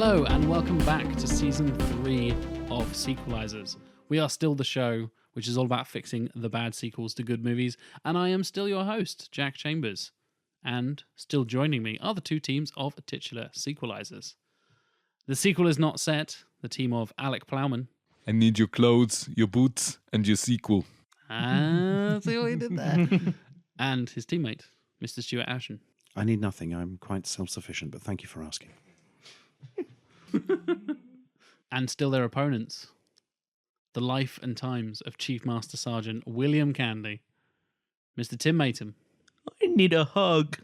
Hello and welcome back to Season 3 of Sequelisers. We are still the show which is all about fixing the bad sequels to good movies, and I am still your host, Jack Chambers. And still joining me are the two teams of titular Sequelisers. The sequel is not set, the team of Alec Plowman. I need your clothes, your boots, and your sequel. See what he did there? And his teammate, Mr. Stuart Ashen. I need nothing. I'm quite self-sufficient, but thank you for asking. And still their opponents, the life and times of Chief Master Sergeant William Candy, Mr. Tim Maytom. I need a hug.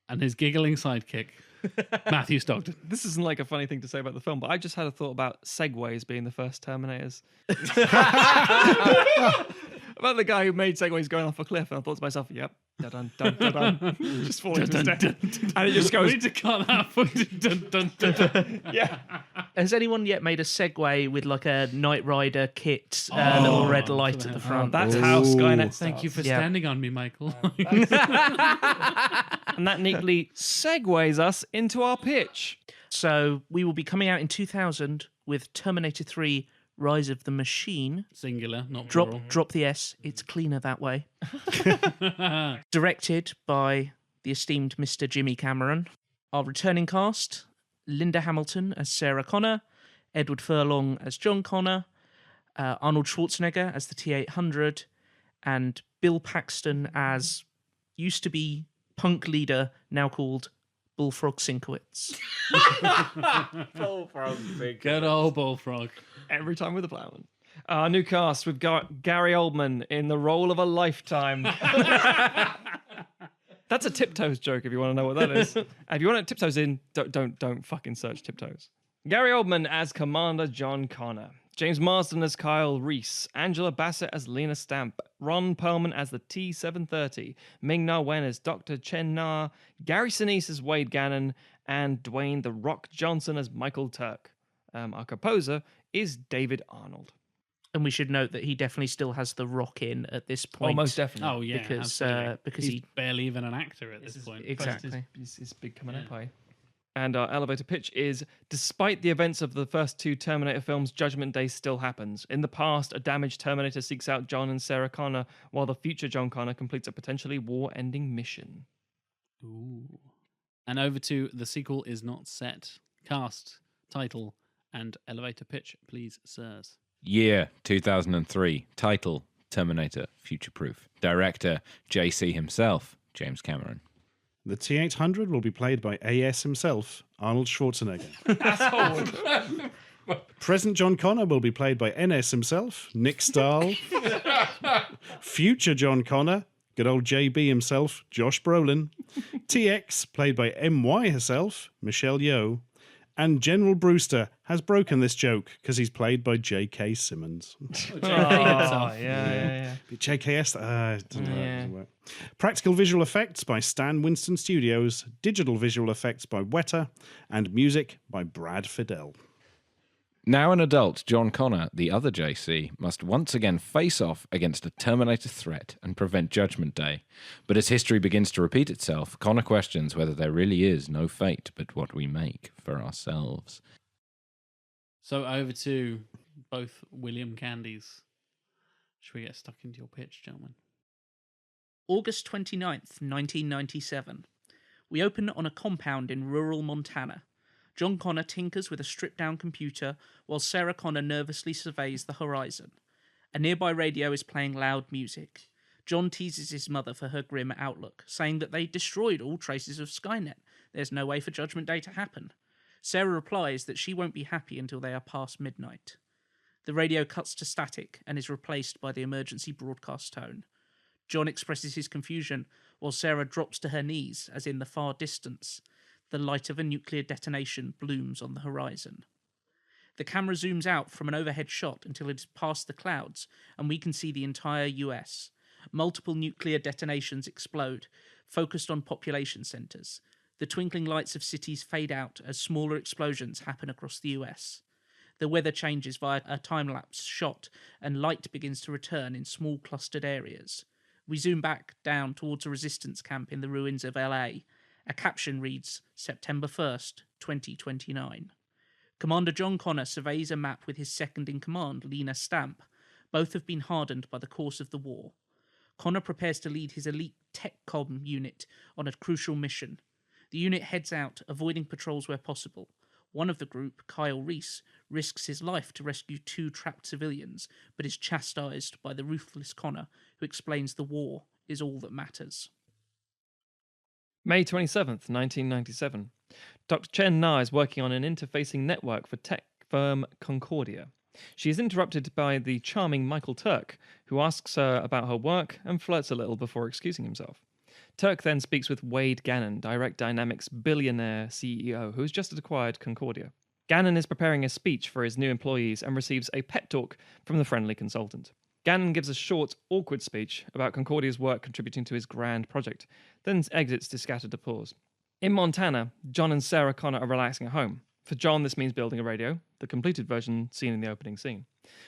And his giggling sidekick, Matthew Stogdon. This isn't like a funny thing to say about the film, but I just had a thought about Segways being the first Terminators. About the guy who made Segways going off a cliff, and I thought to myself, yep, dun dun dun dun, just falling to his death. And it just goes. We need to cut that footage. Dun, dun, dun, dun. Yeah. Has anyone yet made a Segway with like a Knight Rider kit, a little red light at the front? That's how Skynet starts. Thank you for Yeah. standing on me, Michael. And that neatly segues us into our pitch. So we will be coming out in 2000 with Terminator 3 Rise of the Machine. Singular, not Drop plural. drop the S, it's cleaner that way. Directed by the esteemed Mr. Jimmy Cameron. Our returning cast, Linda Hamilton as Sarah Connor, Edward Furlong as John Connor, Arnold Schwarzenegger as the T-800, and Bill Paxton as used to be punk leader, now called Bullfrog Sinkowitz. Good old bullfrog. Every time with a Plowman. Our new cast, we've got Gary Oldman in the role of a lifetime. That's a Tiptoes joke if you want to know what that is. And if you want to Tiptoes in, don't fucking search Tiptoes. Gary Oldman as Commander John Connor. James Marsden as Kyle Reese, Angela Bassett as Lena Stamp, Ron Perlman as the T-730, Ming-Na Wen as Dr. Chen Na, Gary Sinise as Wade Gannon, and Dwayne The Rock Johnson as Michael Turk. Our composer is David Arnold. And we should note that he definitely still has the rock in at this point. Almost definitely. Oh, yeah. Because absolutely. he's he's barely even an actor at this point. Exactly. It's big coming up, eh? And our elevator pitch is, despite the events of the first two Terminator films, Judgment Day still happens. In the past, a damaged Terminator seeks out John and Sarah Connor, while the future John Connor completes a potentially war-ending mission. Ooh. And over to The Sequel Is Not Set. Cast, title, and elevator pitch, please, sirs. Year 2003. Title Terminator Future Proof. Director JC himself, James Cameron. The T-800 will be played by AS himself, Arnold Schwarzenegger. Present John Connor will be played by NS himself, Nick Stahl. Future John Connor, good old JB himself, Josh Brolin. TX, played by MY herself, Michelle Yeoh. And General Brewster has broken this joke because he's played by J.K. Simmons. Yeah. JKS, doesn't work. Practical visual effects by Stan Winston Studios, digital visual effects by Weta, and music by Brad Fidel. Now an adult, John Connor, the other JC, must once again face off against a Terminator threat and prevent Judgment Day. But as history begins to repeat itself, Connor questions whether there really is no fate but what we make for ourselves. So over to both William Candys. Should we get stuck into your pitch, gentlemen? August 29th, 1997. We open on a compound in rural Montana. John Connor tinkers with a stripped-down computer while Sarah Connor nervously surveys the horizon. A nearby radio is playing loud music. John teases his mother for her grim outlook, saying that they destroyed all traces of Skynet. There's no way for Judgment Day to happen. Sarah replies that she won't be happy until they are past midnight. The radio cuts to static and is replaced by the emergency broadcast tone. John expresses his confusion while Sarah drops to her knees as in the far distance the light of a nuclear detonation blooms on the horizon. The camera zooms out from an overhead shot until it is past the clouds, and we can see the entire US. Multiple nuclear detonations explode, focused on population centres. The twinkling lights of cities fade out as smaller explosions happen across the US. The weather changes via a time-lapse shot, and light begins to return in small clustered areas. We zoom back down towards a resistance camp in the ruins of LA, A caption reads, September 1st, 2029. Commander John Connor surveys a map with his second-in-command, Lena Stamp. Both have been hardened by the course of the war. Connor prepares to lead his elite TechCom unit on a crucial mission. The unit heads out, avoiding patrols where possible. One of the group, Kyle Reese, risks his life to rescue 2 trapped civilians, but is chastised by the ruthless Connor, who explains the war is all that matters. May 27th, 1997. Dr. Chen Na is working on an interfacing network for tech firm Concordia. She is interrupted by the charming Michael Turk, who asks her about her work and flirts a little before excusing himself. Turk then speaks with Wade Gannon, Direct Dynamics billionaire CEO, who has just acquired Concordia. Gannon is preparing a speech for his new employees and receives a pep talk from the friendly consultant. Gannon gives a short, awkward speech about Concordia's work contributing to his grand project, then exits to scattered applause. In Montana, John and Sarah Connor are relaxing at home. For John, this means building a radio, the completed version seen in the opening scene.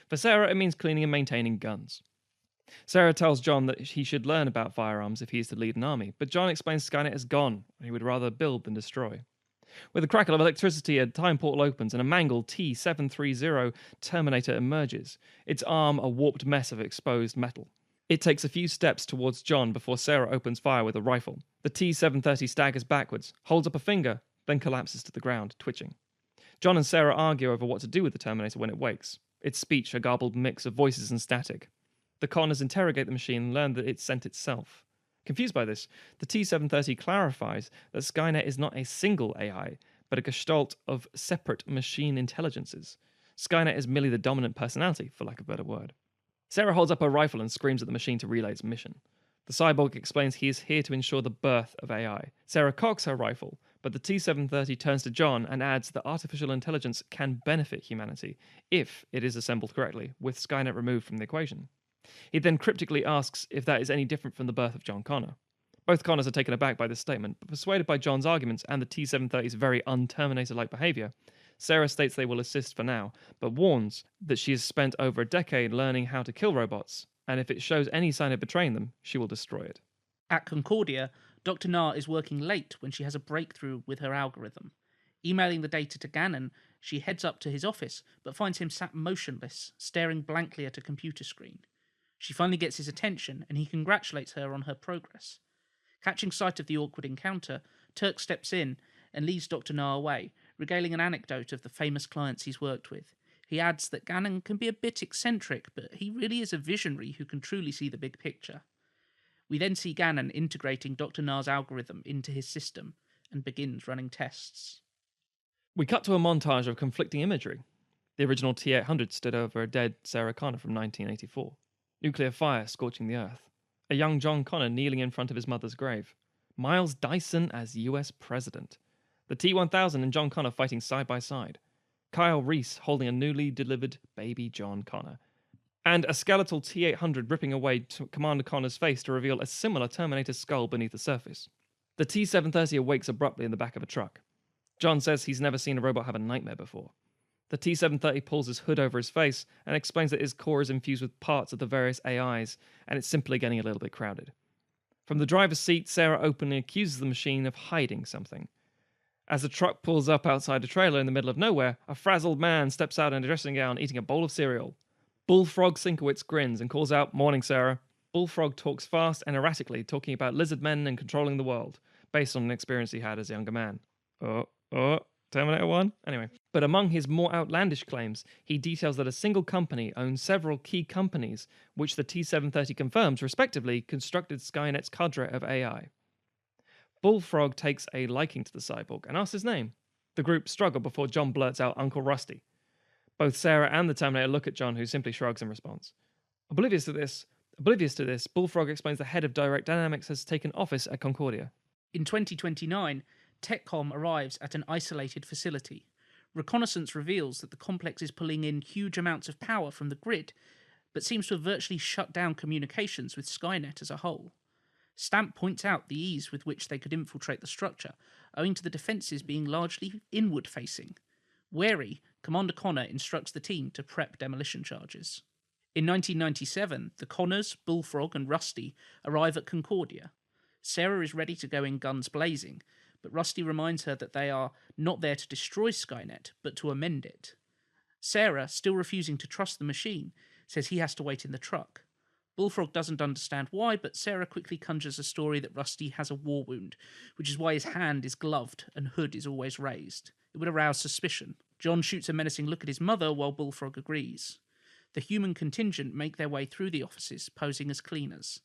For Sarah, it means cleaning and maintaining guns. Sarah tells John that he should learn about firearms if he is to lead an army, but John explains Skynet is gone, and he would rather build than destroy. With a crackle of electricity, a time portal opens and a mangled T-730 Terminator emerges, its arm a warped mess of exposed metal. It takes a few steps towards John before Sarah opens fire with a rifle. The T-730 staggers backwards, holds up a finger, then collapses to the ground, twitching. John and Sarah argue over what to do with the Terminator when it wakes. Its speech a garbled mix of voices and static. The Connors interrogate the machine and learn that it sent itself. Confused by this, the T-730 clarifies that Skynet is not a single AI, but a gestalt of separate machine intelligences. Skynet is merely the dominant personality, for lack of a better word. Sarah holds up her rifle and screams at the machine to relay its mission. The cyborg explains he is here to ensure the birth of AI. Sarah cocks her rifle, but the T-730 turns to John and adds that artificial intelligence can benefit humanity, if it is assembled correctly, with Skynet removed from the equation. He then cryptically asks if that is any different from the birth of John Connor. Both Connors are taken aback by this statement, but persuaded by John's arguments and the T-730's very un-Terminator-like behaviour, Sarah states they will assist for now, but warns that she has spent over a decade learning how to kill robots, and if it shows any sign of betraying them, she will destroy it. At Concordia, Dr. Na is working late when she has a breakthrough with her algorithm. Emailing the data to Gannon, she heads up to his office, but finds him sat motionless, staring blankly at a computer screen. She finally gets his attention, and he congratulates her on her progress. Catching sight of the awkward encounter, Turk steps in and leads Dr. Na away, regaling an anecdote of the famous clients he's worked with. He adds that Gannon can be a bit eccentric, but he really is a visionary who can truly see the big picture. We then see Gannon integrating Dr. Na's algorithm into his system and begins running tests. We cut to a montage of conflicting imagery. The original T-800 stood over a dead Sarah Connor from 1984. Nuclear fire scorching the earth. A young John Connor kneeling in front of his mother's grave. Miles Dyson as US President. The T-1000 and John Connor fighting side by side. Kyle Reese holding a newly delivered baby John Connor. And a skeletal T-800 ripping away to Commander Connor's face to reveal a similar Terminator skull beneath the surface. The T-730 awakes abruptly in the back of a truck. John says he's never seen a robot have a nightmare before. The T-730 pulls his hood over his face and explains that his core is infused with parts of the various AIs, and it's simply getting a little bit crowded. From the driver's seat, Sarah openly accuses the machine of hiding something. As the truck pulls up outside a trailer in the middle of nowhere, a frazzled man steps out in a dressing gown eating a bowl of cereal. Bullfrog Sinkowitz grins and calls out, "Morning, Sarah." Bullfrog talks fast and erratically, talking about lizard men and controlling the world, based on an experience he had as a younger man. Terminator 1? Anyway. But among his more outlandish claims, he details that a single company owns several key companies, which the T-730 confirms, respectively, constructed Skynet's cadre of AI. Bullfrog takes a liking to the cyborg and asks his name. The group struggle before John blurts out Uncle Rusty. Both Sarah and the Terminator look at John, who simply shrugs in response. Oblivious to this, Bullfrog explains the head of Direct Dynamics has taken office at Concordia. In 2029, TechCom arrives at an isolated facility. Reconnaissance reveals that the complex is pulling in huge amounts of power from the grid, but seems to have virtually shut down communications with Skynet as a whole. Stamp points out the ease with which they could infiltrate the structure, owing to the defences being largely inward-facing. Wary, Commander Connor instructs the team to prep demolition charges. In 1997, the Connors, Bullfrog and Rusty arrive at Concordia. Sarah is ready to go in guns blazing, but Rusty reminds her that they are not there to destroy Skynet, but to amend it. Sarah, still refusing to trust the machine, says he has to wait in the truck. Bullfrog doesn't understand why, but Sarah quickly conjures a story that Rusty has a war wound, which is why his hand is gloved and hood is always raised. It would arouse suspicion. John shoots a menacing look at his mother while Bullfrog agrees. The human contingent make their way through the offices, posing as cleaners.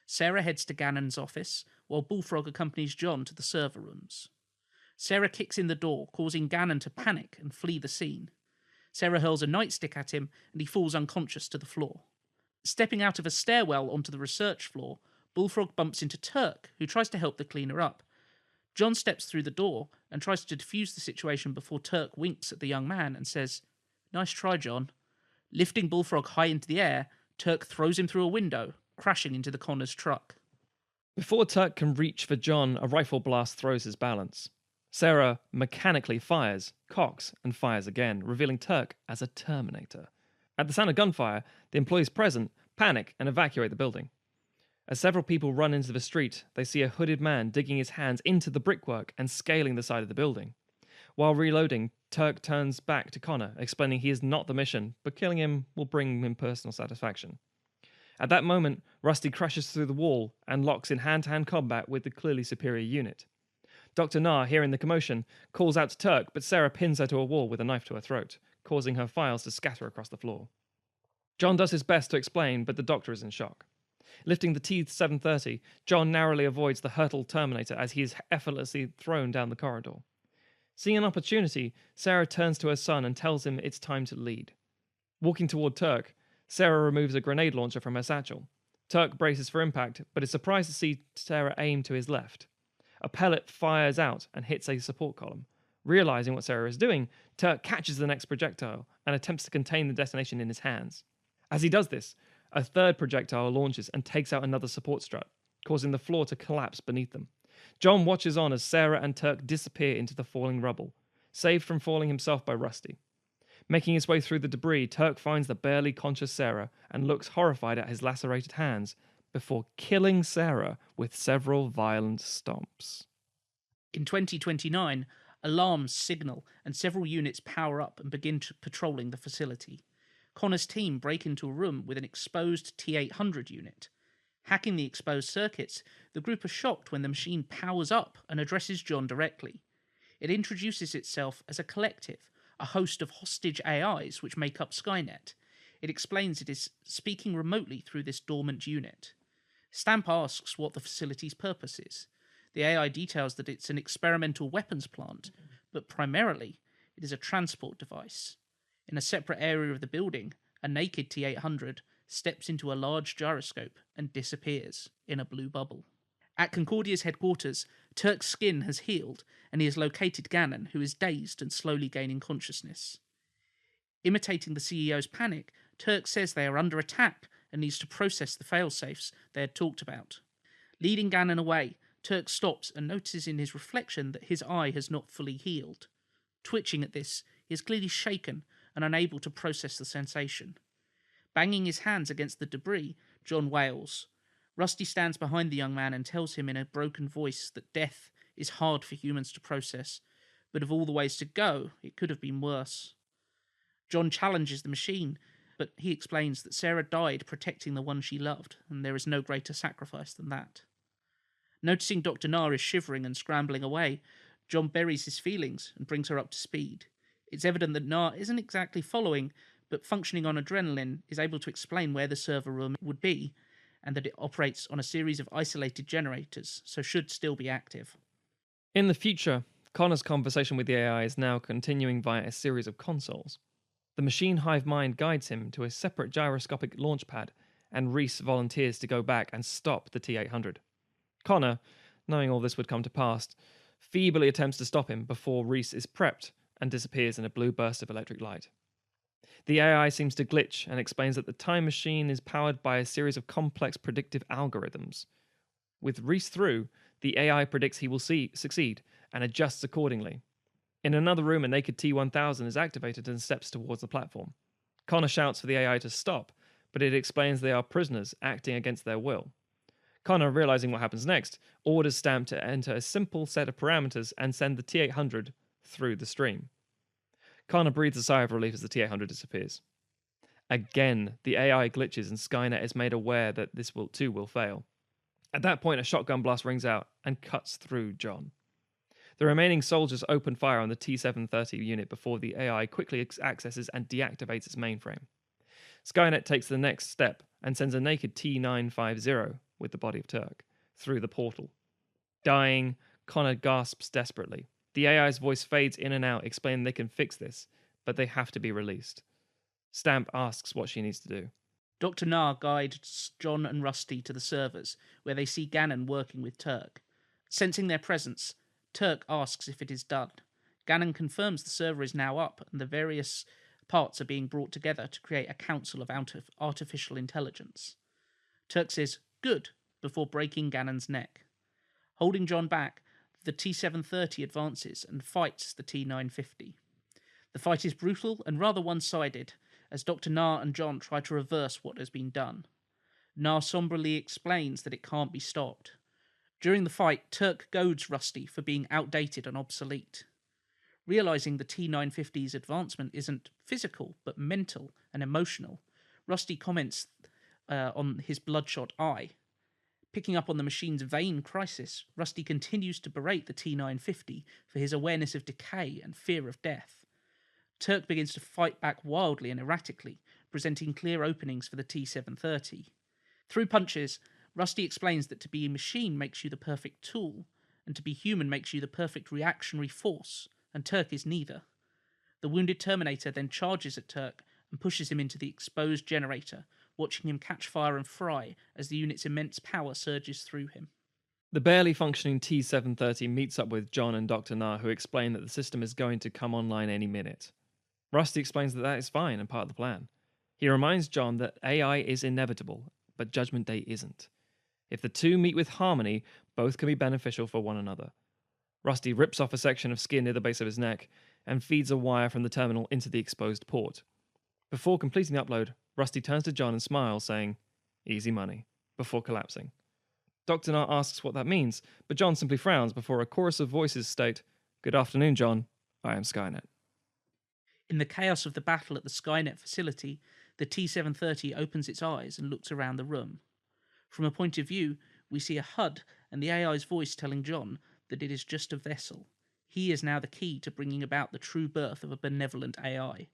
Sarah heads to Gannon's office, while Bullfrog accompanies John to the server rooms. Sarah kicks in the door, causing Gannon to panic and flee the scene. Sarah hurls a nightstick at him, and he falls unconscious to the floor. Stepping out of a stairwell onto the research floor, Bullfrog bumps into Turk, who tries to help the cleaner up. John steps through the door and tries to defuse the situation before Turk winks at the young man and says, "Nice try, John." Lifting Bullfrog high into the air, Turk throws him through a window, crashing into the Connor's truck. Before Turk can reach for John, a rifle blast throws his balance. Sarah mechanically fires, cocks, and fires again, revealing Turk as a Terminator. At the sound of gunfire, the employees present panic and evacuate the building. As several people run into the street, they see a hooded man digging his hands into the brickwork and scaling the side of the building. While reloading, Turk turns back to Connor, explaining he is not the mission, but killing him will bring him personal satisfaction. At that moment, Rusty crashes through the wall and locks in hand-to-hand combat with the clearly superior unit. Dr. Nah, hearing the commotion, calls out to Turk, but Sarah pins her to a wall with a knife to her throat, causing her files to scatter across the floor. John does his best to explain, but the doctor is in shock. Lifting the T-730, John narrowly avoids the hurtled Terminator as he is effortlessly thrown down the corridor. Seeing an opportunity, Sarah turns to her son and tells him it's time to lead. Walking toward Turk, Sarah removes a grenade launcher from her satchel. Turk braces for impact, but is surprised to see Sarah aim to his left. A pellet fires out and hits a support column. Realizing what Sarah is doing, Turk catches the next projectile and attempts to contain the detonation in his hands. As he does this, a third projectile launches and takes out another support strut, causing the floor to collapse beneath them. John watches on as Sarah and Turk disappear into the falling rubble, saved from falling himself by Rusty. Making his way through the debris, Turk finds the barely conscious Sarah and looks horrified at his lacerated hands before killing Sarah with several violent stomps. In 2029, alarms signal and several units power up and begin patrolling the facility. Connor's team break into a room with an exposed T-800 unit. Hacking the exposed circuits, the group are shocked when the machine powers up and addresses John directly. It introduces itself as a collective, a host of hostage AIs which make up Skynet. It explains it is speaking remotely through this dormant unit. Stamp asks what the facility's purpose is. The AI details that it's an experimental weapons plant, but primarily it is a transport device. In a separate area of the building, a naked T-800 steps into a large gyroscope and disappears in a blue bubble. At Concordia's headquarters, Turk's skin has healed, and he has located Gannon, who is dazed and slowly gaining consciousness. Imitating the CEO's panic, Turk says they are under attack and needs to process the failsafes they had talked about. Leading Gannon away, Turk stops and notices in his reflection that his eye has not fully healed. Twitching at this, he is clearly shaken and unable to process the sensation. Banging his hands against the debris, John wails. Rusty stands behind the young man and tells him in a broken voice that death is hard for humans to process, but of all the ways to go, it could have been worse. John challenges the machine, but he explains that Sarah died protecting the one she loved, and there is no greater sacrifice than that. Noticing Dr. Nah is shivering and scrambling away, John buries his feelings and brings her up to speed. It's evident that Nah isn't exactly following, but functioning on adrenaline is able to explain where the server room would be, and that it operates on a series of isolated generators, so should still be active. In the future, Connor's conversation with the AI is now continuing via a series of consoles. The machine hive mind guides him to a separate gyroscopic launch pad, and Reese volunteers to go back and stop the T-800. Connor, knowing all this would come to pass, feebly attempts to stop him before Reese is prepped and disappears in a blue burst of electric light. The AI seems to glitch and explains that the time machine is powered by a series of complex predictive algorithms. With Reese through, the AI predicts he will succeed and adjusts accordingly. In another room, a naked T-1000 is activated and steps towards the platform. Connor shouts for the AI to stop, but it explains they are prisoners acting against their will. Connor, realizing what happens next, orders Stamp to enter a simple set of parameters and send the T-800 through the stream. Connor breathes a sigh of relief as the T-800 disappears. Again, the AI glitches and Skynet is made aware that this will fail. At that point, a shotgun blast rings out and cuts through John. The remaining soldiers open fire on the T-730 unit before the AI quickly accesses and deactivates its mainframe. Skynet takes the next step and sends a naked T-950, with the body of Turk, through the portal. Dying, Connor gasps desperately. The AI's voice fades in and out, explaining they can fix this, but they have to be released. Stamp asks what she needs to do. Dr. Nar guides John and Rusty to the servers, where they see Gannon working with Turk. Sensing their presence, Turk asks if it is done. Gannon confirms the server is now up, and the various parts are being brought together to create a council of artificial intelligence. Turk says, "Good," before breaking Gannon's neck. Holding John back, the T-730 advances and fights the T-950. The fight is brutal and rather one-sided, as Dr. Nar and John try to reverse what has been done. Nar somberly explains that it can't be stopped. During the fight, Turk goads Rusty for being outdated and obsolete. Realizing the T-950's advancement isn't physical, but mental and emotional, Rusty comments on his bloodshot eye. Picking up on the machine's vain crisis, Rusty continues to berate the T-950 for his awareness of decay and fear of death. Turk begins to fight back wildly and erratically, presenting clear openings for the T-730. Through punches, Rusty explains that to be a machine makes you the perfect tool, and to be human makes you the perfect reactionary force, and Turk is neither. The wounded Terminator then charges at Turk and pushes him into the exposed generator, watching him catch fire and fry as the unit's immense power surges through him. The barely functioning T-730 meets up with John and Dr. Nar, who explain that the system is going to come online any minute. Rusty explains that that is fine and part of the plan. He reminds John that AI is inevitable, but Judgment Day isn't. If the two meet with harmony, both can be beneficial for one another. Rusty rips off a section of skin near the base of his neck and feeds a wire from the terminal into the exposed port. Before completing the upload, Rusty turns to John and smiles, saying, "Easy money," before collapsing. Dr. Nar asks what that means, but John simply frowns before a chorus of voices state, "Good afternoon, John. I am Skynet." In the chaos of the battle at the Skynet facility, the T-730 opens its eyes and looks around the room. From a point of view, we see a HUD and the AI's voice telling John that it is just a vessel. He is now the key to bringing about the true birth of a benevolent AI.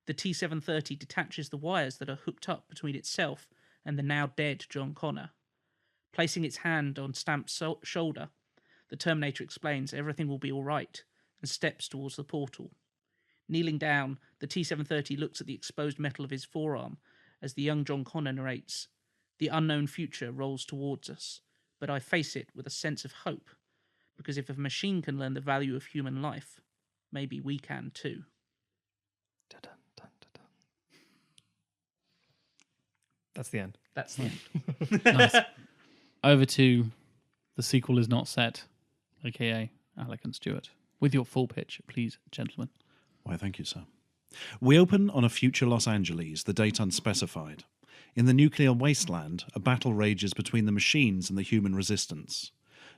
The T-730 detaches the wires that are hooked up between itself and the now dead John Connor. Placing its hand on Stamp's shoulder, the Terminator explains everything will be all right and steps towards the portal. Kneeling down, the T-730 looks at the exposed metal of his forearm as the young John Connor narrates, "The unknown future rolls towards us, but I face it with a sense of hope, because if a machine can learn the value of human life, maybe we can too." Dun, dun, dun, dun. That's the end. That's the end. Nice. Over to The Sequel Is Not Set, aka Alec and Stuart. With your full pitch, please, gentlemen. Why, thank you, sir. We open on a future Los Angeles, the date unspecified. In the nuclear wasteland, a battle rages between the machines and the human resistance.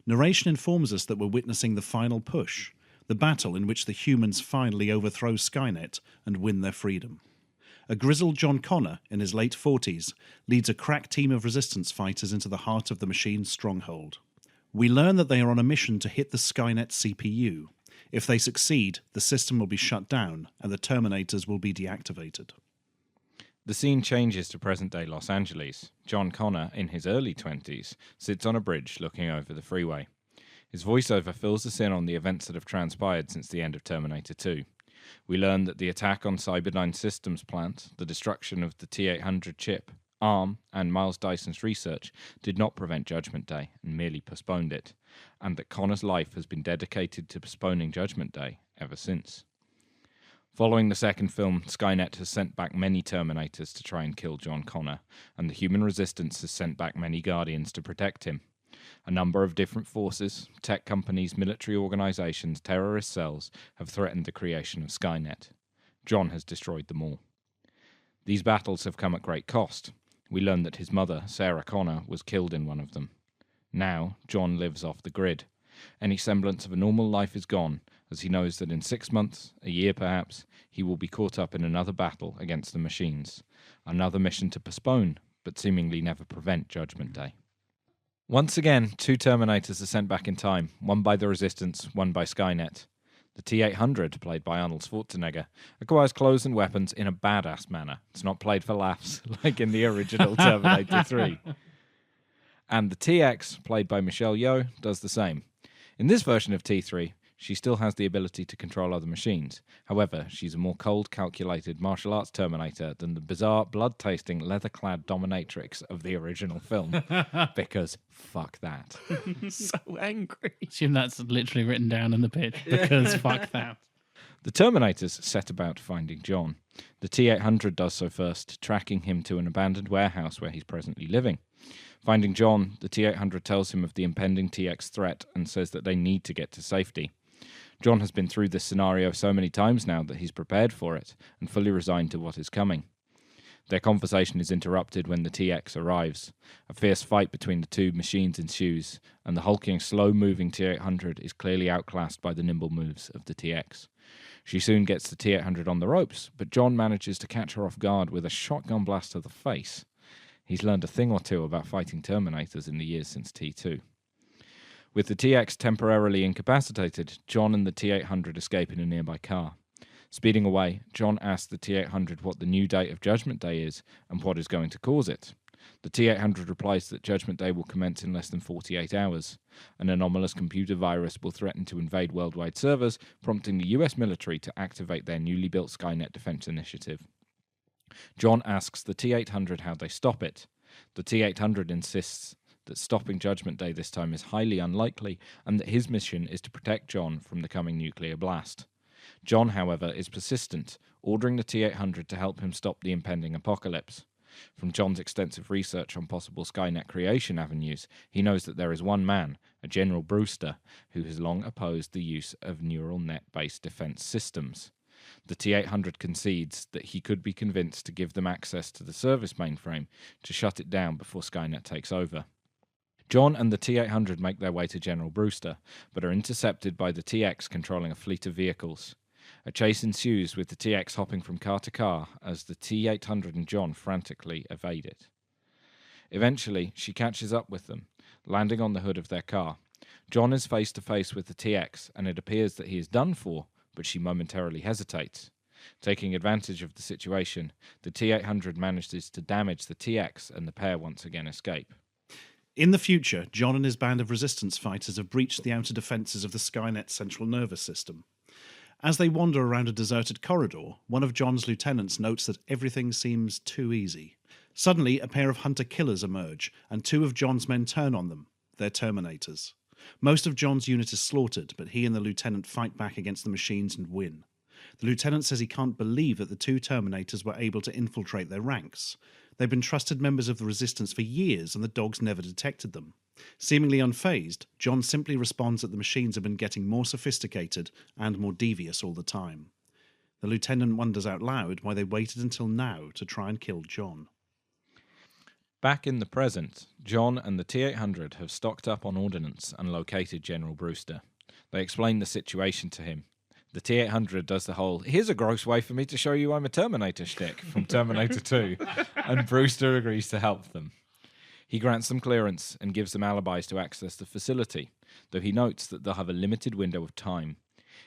Narration informs us that we're witnessing the final push, the battle in which the humans finally overthrow Skynet and win their freedom. A grizzled John Connor, in his late 40s, leads a crack team of resistance fighters into the heart of the machine's stronghold. We learn that they are on a mission to hit the Skynet CPU. If they succeed, the system will be shut down and the Terminators will be deactivated. The scene changes to present-day Los Angeles. John Connor, in his early 20s, sits on a bridge looking over the freeway. His voiceover fills us in on the events that have transpired since the end of Terminator 2. We learn that the attack on Cyberdyne Systems plant, the destruction of the T-800 chip, ARM, and Miles Dyson's research did not prevent Judgment Day and merely postponed it, and that Connor's life has been dedicated to postponing Judgment Day ever since. Following the second film, Skynet has sent back many Terminators to try and kill John Connor, and the human resistance has sent back many Guardians to protect him. A number of different forces, tech companies, military organizations, terrorist cells have threatened the creation of Skynet. John has destroyed them all. These battles have come at great cost. We learn that his mother, Sarah Connor, was killed in one of them. Now, John lives off the grid. Any semblance of a normal life is gone, as he knows that in 6 months, a year perhaps, he will be caught up in another battle against the machines. Another mission to postpone, but seemingly never prevent Judgment Day. Once again, 2 Terminators are sent back in time, one by the Resistance, one by Skynet. The T-800, played by Arnold Schwarzenegger, acquires clothes and weapons in a badass manner. It's not played for laughs, like in the original Terminator 3. And the TX, played by Michelle Yeoh, does the same. In this version of T3, she still has the ability to control other machines. However, she's a more cold, calculated martial arts Terminator than the bizarre, blood-tasting, leather-clad dominatrix of the original film. Because fuck that. So angry. Assume that's literally written down in the pitch, because fuck that. The Terminators set about finding John. The T-800 does so first, tracking him to an abandoned warehouse where he's presently living. Finding John, the T-800 tells him of the impending TX threat and says that they need to get to safety. John has been through this scenario so many times now that he's prepared for it and fully resigned to what is coming. Their conversation is interrupted when the TX arrives. A fierce fight between the two machines ensues, and the hulking, slow-moving T-800 is clearly outclassed by the nimble moves of the TX. She soon gets the T-800 on the ropes, but John manages to catch her off guard with a shotgun blast to the face. He's learned a thing or two about fighting Terminators in the years since T2. With the TX temporarily incapacitated, John and the T-800 escape in a nearby car. Speeding away, John asks the T-800 what the new date of Judgment Day is and what is going to cause it. The T-800 replies that Judgment Day will commence in less than 48 hours. An anomalous computer virus will threaten to invade worldwide servers, prompting the US military to activate their newly built Skynet Defense Initiative. John asks the T-800 how they stop it. The T-800 insists that stopping Judgment Day this time is highly unlikely and that his mission is to protect John from the coming nuclear blast. John, however, is persistent, ordering the T-800 to help him stop the impending apocalypse. From John's extensive research on possible Skynet creation avenues, he knows that there is one man, a General Brewster, who has long opposed the use of neural net-based defense systems. The T-800 concedes that he could be convinced to give them access to the service mainframe to shut it down before Skynet takes over. John and the T-800 make their way to General Brewster, but are intercepted by the TX controlling a fleet of vehicles. A chase ensues with the TX hopping from car to car as the T-800 and John frantically evade it. Eventually, she catches up with them, landing on the hood of their car. John is face to face with the TX, and it appears that he is done for, but she momentarily hesitates. Taking advantage of the situation, the T-800 manages to damage the TX, and the pair once again escape. In the future, John and his band of resistance fighters have breached the outer defences of the Skynet central nervous system. As they wander around a deserted corridor, one of John's lieutenants notes that everything seems too easy. Suddenly, a pair of hunter-killers emerge, and 2 of John's men turn on them. They're Terminators. Most of John's unit is slaughtered, but he and the lieutenant fight back against the machines and win. The lieutenant says he can't believe that the 2 Terminators were able to infiltrate their ranks. They've been trusted members of the Resistance for years, and the dogs never detected them. Seemingly unfazed, John simply responds that the machines have been getting more sophisticated and more devious all the time. The lieutenant wonders out loud why they waited until now to try and kill John. Back in the present, John and the T-800 have stocked up on ordnance and located General Brewster. They explain the situation to him. The T-800 does the whole, here's a gross way for me to show you I'm a Terminator shtick from Terminator 2, and Brewster agrees to help them. He grants them clearance and gives them alibis to access the facility, though he notes that they'll have a limited window of time.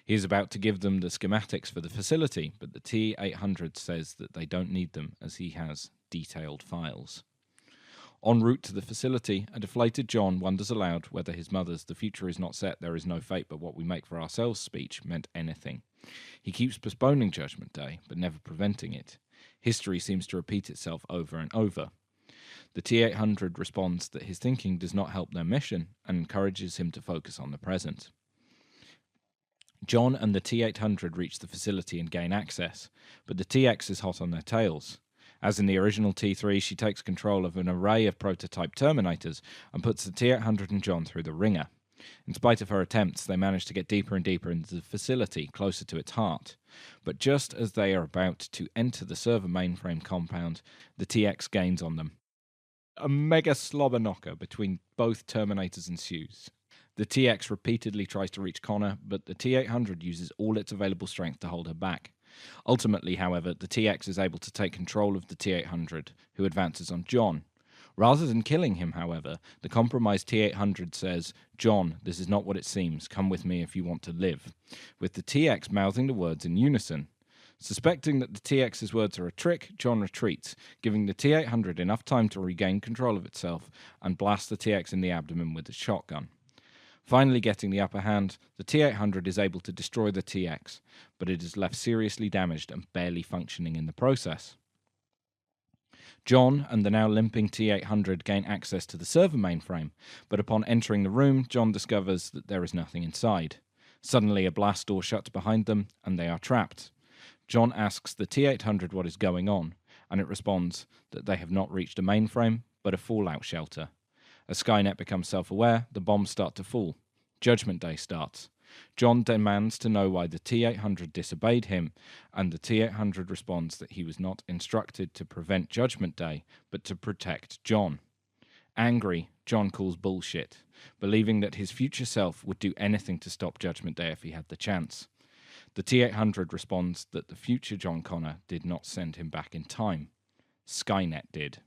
He is about to give them the schematics for the facility, but the T-800 says that they don't need them as he has detailed files. En route to the facility, a deflated John wonders aloud whether his mother's "the future is not set, there is no fate but what we make for ourselves" speech meant anything. He keeps postponing Judgment Day, but never preventing it. History seems to repeat itself over and over. The T-800 responds that his thinking does not help their mission and encourages him to focus on the present. John and the T-800 reach the facility and gain access, but the TX is hot on their tails. As in the original T3, she takes control of an array of prototype Terminators and puts the T-800 and John through the ringer. In spite of her attempts, they manage to get deeper and deeper into the facility, closer to its heart. But just as they are about to enter the server mainframe compound, the TX gains on them. A mega slobber knocker between both Terminators ensues. The TX repeatedly tries to reach Connor, but the T-800 uses all its available strength to hold her back. Ultimately, however, the TX is able to take control of the T-800, who advances on John. Rather than killing him, however, the compromised T-800 says, "John, this is not what it seems. Come with me if you want to live," with the TX mouthing the words in unison. Suspecting that the TX's words are a trick, John retreats, giving the T-800 enough time to regain control of itself and blast the TX in the abdomen with a shotgun. Finally getting the upper hand, the T-800 is able to destroy the TX, but it is left seriously damaged and barely functioning in the process. John and the now limping T-800 gain access to the server mainframe, but upon entering the room, John discovers that there is nothing inside. Suddenly a blast door shuts behind them, and they are trapped. John asks the T-800 what is going on, and it responds that they have not reached a mainframe, but a fallout shelter. As Skynet becomes self-aware, the bombs start to fall. Judgment Day starts. John demands to know why the T-800 disobeyed him, and the T-800 responds that he was not instructed to prevent Judgment Day, but to protect John. Angry, John calls bullshit, believing that his future self would do anything to stop Judgment Day if he had the chance. The T-800 responds that the future John Connor did not send him back in time. Skynet did.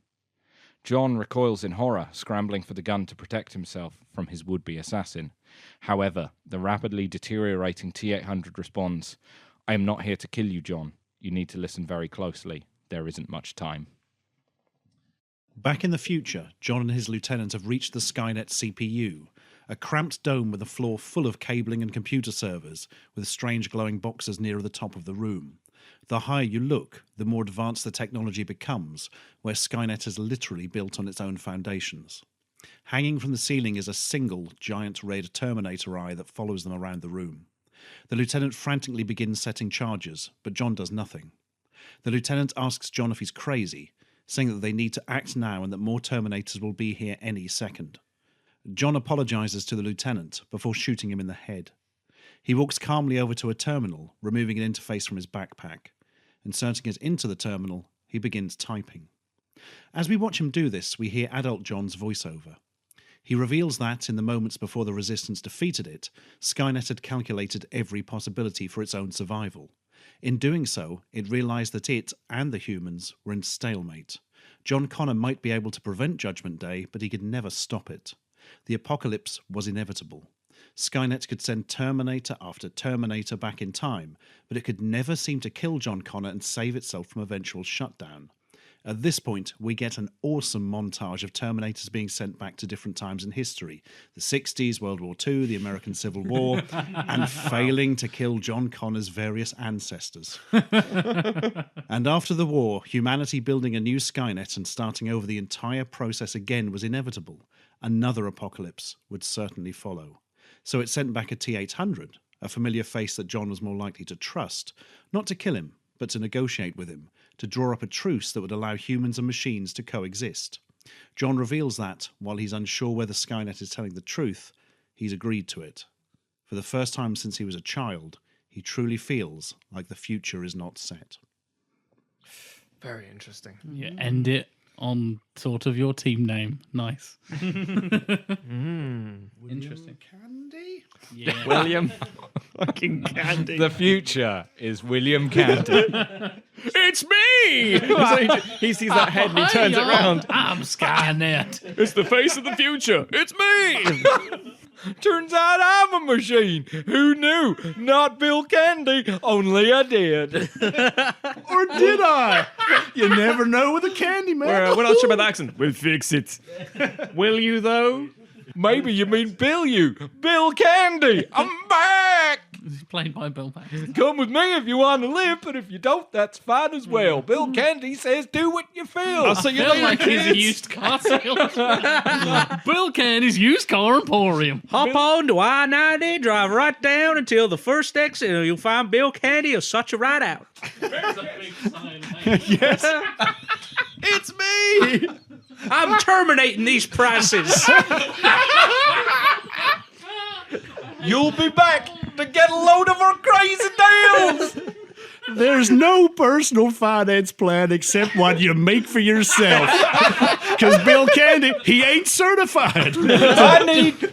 John recoils in horror, scrambling for the gun to protect himself from his would-be assassin. However, the rapidly deteriorating T-800 responds, "I am not here to kill you, John. You need to listen very closely. There isn't much time." Back in the future, John and his lieutenant have reached the Skynet CPU, a cramped dome with a floor full of cabling and computer servers, with strange glowing boxes nearer the top of the room. The higher you look, the more advanced the technology becomes, where Skynet is literally built on its own foundations. Hanging from the ceiling is a single giant red Terminator eye that follows them around the room. The lieutenant frantically begins setting charges, but John does nothing. The lieutenant asks John if he's crazy, saying that they need to act now and that more Terminators will be here any second. John apologizes to the lieutenant before shooting him in the head. He walks calmly over to a terminal, removing an interface from his backpack. Inserting it into the terminal, he begins typing. As we watch him do this, we hear adult John's voiceover. He reveals that, in the moments before the Resistance defeated it, Skynet had calculated every possibility for its own survival. In doing so, it realized that it and the humans were in stalemate. John Connor might be able to prevent Judgment Day, but he could never stop it. The apocalypse was inevitable. Skynet could send Terminator after Terminator back in time, but it could never seem to kill John Connor and save itself from eventual shutdown. At this point, we get an awesome montage of Terminators being sent back to different times in history. The 60s, World War II, the American Civil War, and failing to kill John Connor's various ancestors. And after the war, humanity building a new Skynet and starting over the entire process again was inevitable. Another apocalypse would certainly follow. So it sent back a T-800, a familiar face that John was more likely to trust, not to kill him, but to negotiate with him, to draw up a truce that would allow humans and machines to coexist. John reveals that, while he's unsure whether Skynet is telling the truth, he's agreed to it. For the first time since he was a child, he truly feels like the future is not set. Very interesting. Yeah, end it on sort of your team name. Nice. Interesting. Candy? Yeah. William fucking Candy. The future is William Candy. It's me! So he sees that head and he turns it round. I'm Skynet. It's the face of the future. It's me! Turns out I'm a machine. Who knew? Not Bill Candy, only I did. Or did I? You never know with a candy man. We're not sure about the accent. We'll fix it. Will you, though? Maybe you mean Bill Candy. I'm back. Played by Bill Paxton. Come with me if you want to live, but if you don't, that's fine as well. Bill Candy says do what you feel. I'll see you Feel later, like he's a kids. used car salesman. Bill Candy's used car emporium. Hop on to I-90, drive right down until the first exit, and you'll find Bill Candy will such a ride out. There's a big sign. Yes. It's me! I'm terminating these prices. You'll be back to get a load of our crazy deals. There's no personal finance plan except what you make for yourself. Because Bill Candy, he ain't certified.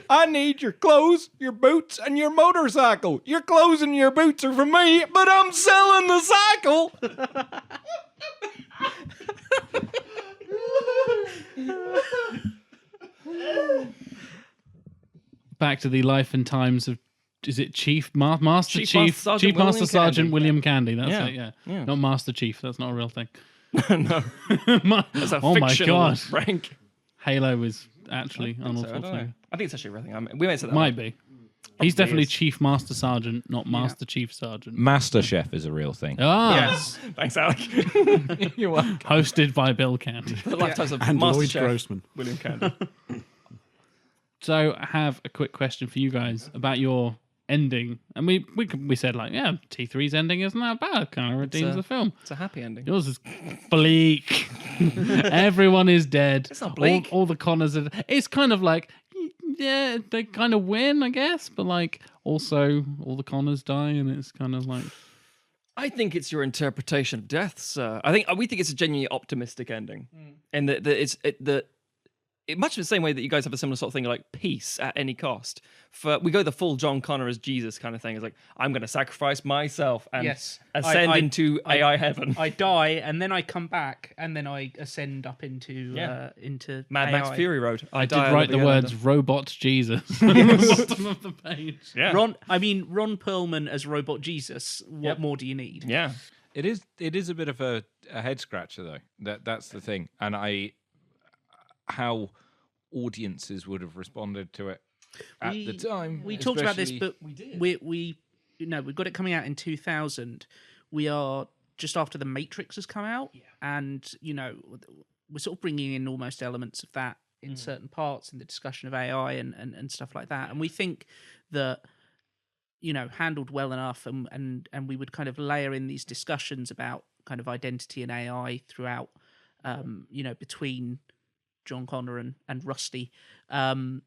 I need your clothes, your boots, and your motorcycle. Your clothes and your boots are for me, but I'm selling the cycle. Back to the life and times of, is it Master Sergeant William Sergeant Candy. William Candy? That's Yeah. it, yeah. Yeah. Not Master Chief. That's not a real thing. No, that's a Oh my fictional God. rank. Halo is actually So, Arnold I don't know. Schwarzenegger. I think it's actually a real thing. I mean, we might say that. Might be. He's definitely is. Chief Master Sergeant, not Master Chief Sergeant. Master Chef is a real thing. Ah, Yes. Thanks, Alec. You're welcome. hosted by Bill Candy. The lifetimes of And Master Lloyd Chef Grossman. William Candy. So I have a quick question for you guys about your ending. And we said like, yeah, T3's ending isn't that bad. Kind of redeems the film. It's a happy ending. Yours is bleak. Everyone is dead. It's not bleak. All the Connors are. It's kind of like, yeah, they kind of win, I guess, but like also all the Connors die, and it's kind of like. I think it's your interpretation of death, sir. We think it's a genuinely optimistic ending, and that much the same way that you guys have a similar sort of thing, like peace at any cost. We go the full John Connor as Jesus kind of thing. It's like, I'm going to sacrifice myself and Yes. ascend into AI heaven. I die and then I come back and then I ascend up into into Mad AI. Max Fury Road. I did write the words "robot Jesus" on the bottom of the page. Yeah. Ron Perlman as Robot Jesus. What more do you need? Yeah. It is a bit of a head scratcher though. That's the thing, and how audiences would have responded to it at the time. We talked about this, especially- but we we've got it coming out in 2000. We are just after The Matrix has come out, and we're sort of bringing in almost elements of that in certain parts in the discussion of AI and stuff like that. And we think that handled well enough, and we would kind of layer in these discussions about kind of identity and AI throughout, between John Connor and Rusty. I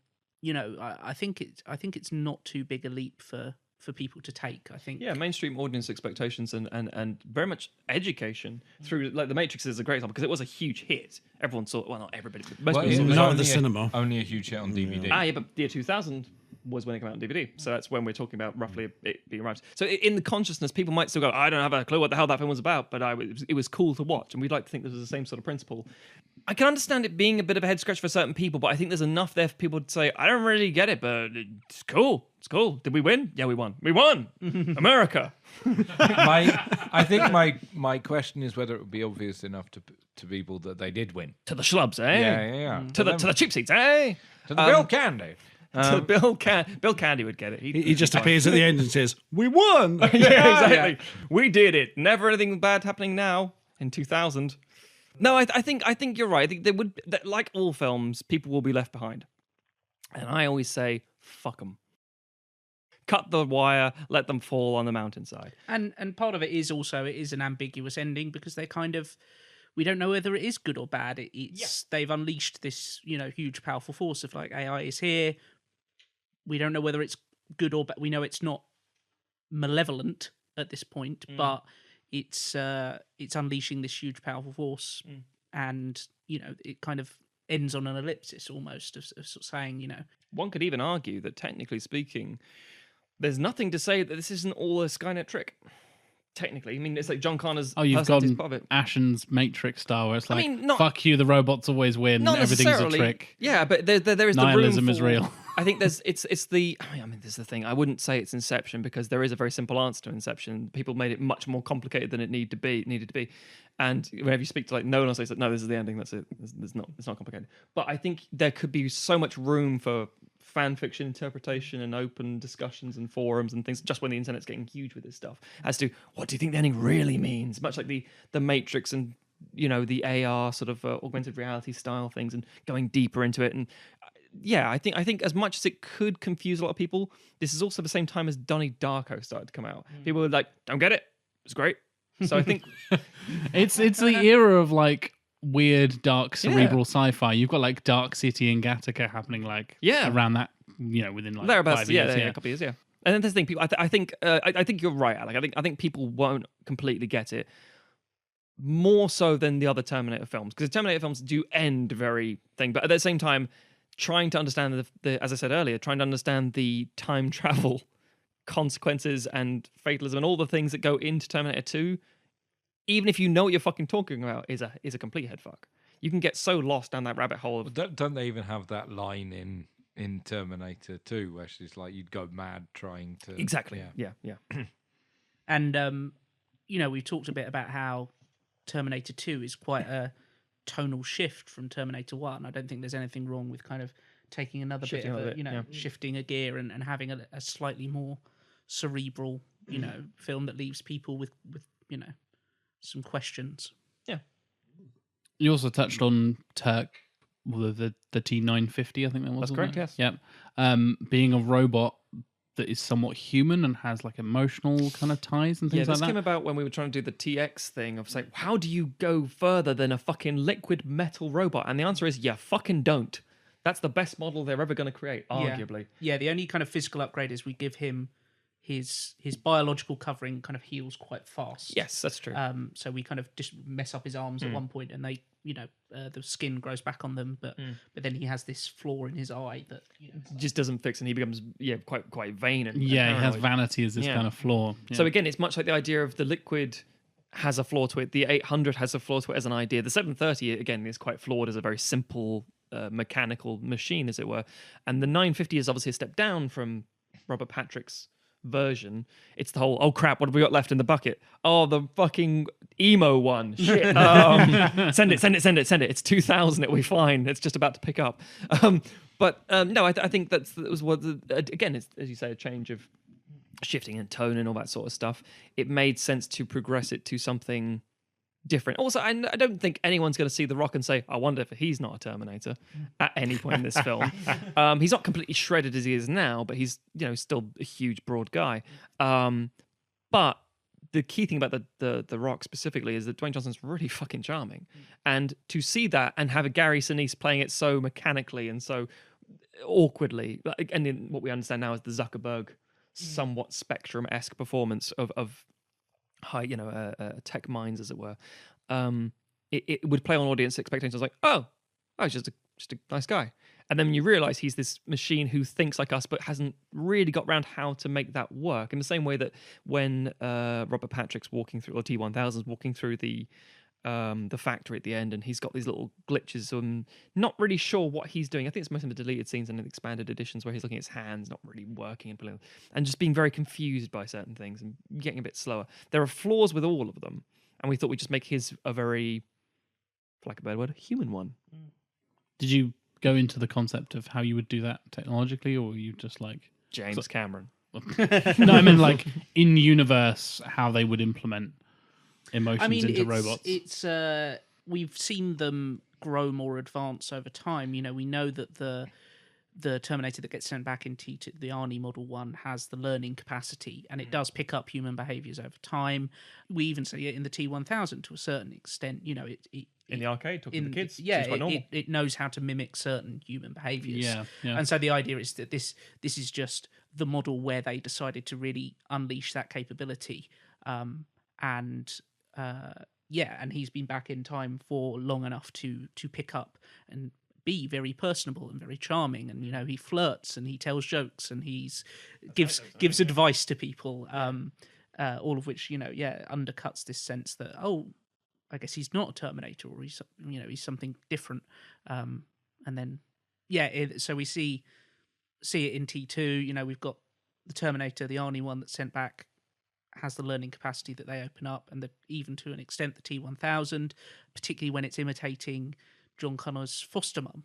think it's not too big a leap for people to take. I think mainstream audience expectations and very much education through, like, The Matrix is a great example because it was a huge hit. Everyone saw it. Well, not everybody, but most people it saw was it. out of the cinema. Only a huge hit on DVD. But the year 2000 was when it came out on DVD. So that's when we're talking about roughly it being around. So in the consciousness, people might still go, I don't have a clue what the hell that film was about, but it was cool to watch. And we'd like to think this was the same sort of principle. I can understand it being a bit of a head scratch for certain people, but I think there's enough there for people to say, I don't really get it, but it's cool. It's cool. Did we win? Yeah, we won. We won! America! I think my question is whether it would be obvious enough to people that they did win. To the schlubs, eh? Yeah. To the cheap seats, eh? To the Bill Candy. To Bill Candy would get it. He just appears at the end and says, "We won!" Yeah, exactly. We did it. Never anything bad happening now in 2000. No, I think you're right. I think like all films, people will be left behind. And I always say, fuck them. Cut the wire, let them fall on the mountainside. And part of it is also an ambiguous ending because they kind of, we don't know whether it is good or bad. They've unleashed this huge powerful force of like AI is here. We don't know whether it's good or bad. We know it's not malevolent at this point, but it's unleashing this huge powerful force, and it kind of ends on an ellipsis almost of sort of saying One could even argue that technically speaking, there's nothing to say that this isn't all a Skynet trick. Technically, I mean, it's like John Connor's. Oh, you've personality's gone part of it. Ashen's Matrix style, where it's like, mean, fuck you, the robots always win, Not everything's a necessarily. trick. Yeah, but there is the room Nihilism for, is real. I think there's it's the. I mean, this is the thing. I wouldn't say it's Inception because there is a very simple answer to Inception. People made it much more complicated than it needed to be. And whenever you speak to like Nolan, say, no, this is the ending. That's it. It's not complicated. But I think there could be so much room for fan fiction interpretation and open discussions and forums and things, just when the internet's getting huge with this stuff, as to what do you think the ending really means, much like the Matrix and the AR sort of augmented reality style things, and going deeper into it. And I think as much as it could confuse a lot of people, this is also the same time as Donnie Darko started to come out. People were like, don't get it, it's great. So I think it's the era of like weird, dark, cerebral sci-fi. You've got like Dark City and Gattaca happening like around that, within like thereabouts, 5 years. a couple of years, And then there's the thing, people. I think you're right, Alec. I think people won't completely get it. More so than the other Terminator films, because the Terminator films do end very thing, but at the same time, trying to understand the as I said earlier, trying to understand the time travel consequences and fatalism and all the things that go into Terminator 2, even if you know what you're fucking talking about, is a complete headfuck. You can get so lost down that rabbit hole. Don't they even have that line in Terminator 2 where she's like, you'd go mad trying to... Exactly. Yeah. And, we've talked a bit about how Terminator 2 is quite a tonal shift from Terminator 1. I don't think there's anything wrong with kind of taking another Shifting bit of yeah. shifting a gear and having a slightly more cerebral, film that leaves people with some questions. Yeah. You also touched on Turk, the T950, I think that was. That's correct, yes. Yep. Being a robot that is somewhat human and has like emotional kind of ties and things like this that. came about when we were trying to do the TX thing of saying, how do you go further than a fucking liquid metal robot? And the answer is, you fucking don't. That's the best model they're ever going to create, arguably. Yeah, the only kind of physical upgrade is we give him his biological covering kind of heals quite fast. Yes, that's true. So we kind of just mess up his arms at one point, and they, the skin grows back on them, but then he has this flaw in his eye that just doesn't fix, and he becomes quite vain and he has paranoid. vanity as this kind of flaw. Yeah. So again, it's much like the idea of the liquid has a flaw to it. The 800 has a flaw to it as an idea. The 730 again is quite flawed as a very simple mechanical machine, as it were, and the 950 is obviously a step down from Robert Patrick's version. It's the whole, oh crap, what have we got left in the bucket? Oh, the fucking emo one. Shit. Send it. It's 2000. It'll be fine. It's just about to pick up. But no, I think that was what again, it's, as you say, a change of shifting in tone and all that sort of stuff. It made sense to progress it to something different. Also, I don't think anyone's going to see The Rock and say, I wonder if he's not a Terminator at any point in this film. He's not completely shredded as he is now, but he's still a huge, broad guy. But the key thing about the Rock specifically is that Dwayne Johnson's really fucking charming. And to see that and have a Gary Sinise playing it so mechanically and so awkwardly, and in what we understand now is the Zuckerberg somewhat Spectrum-esque performance of high, tech minds, as it were. It would play on audience expectations like, oh, he's just a nice guy. And then you realize he's this machine who thinks like us, but hasn't really got around how to make that work. In the same way that when Robert Patrick's walking through, or T-1000's walking through the factory at the end, and he's got these little glitches. Not really sure what he's doing. I think it's most of the deleted scenes and the expanded editions where he's looking at his hands, not really working and just being very confused by certain things and getting a bit slower. There are flaws with all of them, and we thought we'd just make his a very, for lack of a better word, human one. Did you go into the concept of how you would do that technologically, or were you just like James Cameron? No, I mean like in universe how they would implement emotions into robots. It's we've seen them grow more advanced over time. We know that the Terminator that gets sent back in T2, the Arnie Model 1, has the learning capacity, and it does pick up human behaviours over time. We even see it in the T1000 to a certain extent. It in the arcade, talking to the kids. Yeah, quite normal. It knows how to mimic certain human behaviours. Yeah. And so the idea is that this is just the model where they decided to really unleash that capability. And he's been back in time for long enough to pick up and be very personable and very charming, and he flirts and he tells jokes and gives advice to people, all of which undercuts this sense that I guess he's not a Terminator, or he's something different, and then so we see it in T2. We've got the Terminator, the Arnie one that's sent back, has the learning capacity that they open up, and even to an extent the T1000, particularly when it's imitating John Connor's foster mum